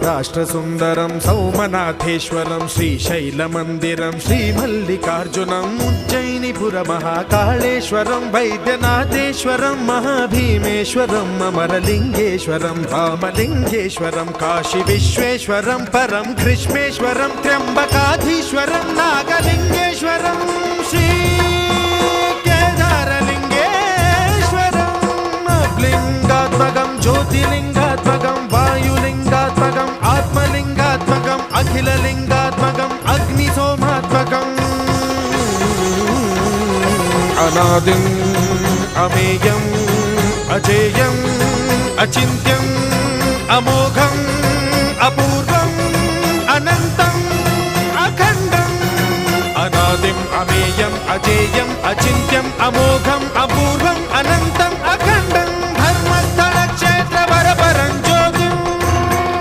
రాష్ట్రసుందరం సౌమనాథేశ్వరం శ్రీశైలమందిరం శ్రీమల్లికార్జునం ఉజ్జయినిపుర మహాకాళేశ్వరం వైద్యనాథేశ్వరం మహాభీమేశ్వరం అమరలింగేశ్వరం రామలింగేశ్వరం కాశీ విశ్వేశ్వరం పరం కృష్ణేశ్వరం త్ర్యంబకాధీశ్వరం నాగలింగేశ్వరం శ్రీ కేదారలింగేశ్వరం లింగాత్మకం జ్యోతిలింగాత్మకం వాయులింగాత్మకం ఆత్మలింగాత్మకం అఖిలలింగాత్మకం అగ్నిసోమాత్మకం అనాదిం అమేయం అజేయం అచింత్యం అమోఘం అపూర్వం అనంతం అఖండం అనాదిం అమేయం అజేయం అచింత్యం అమోఘం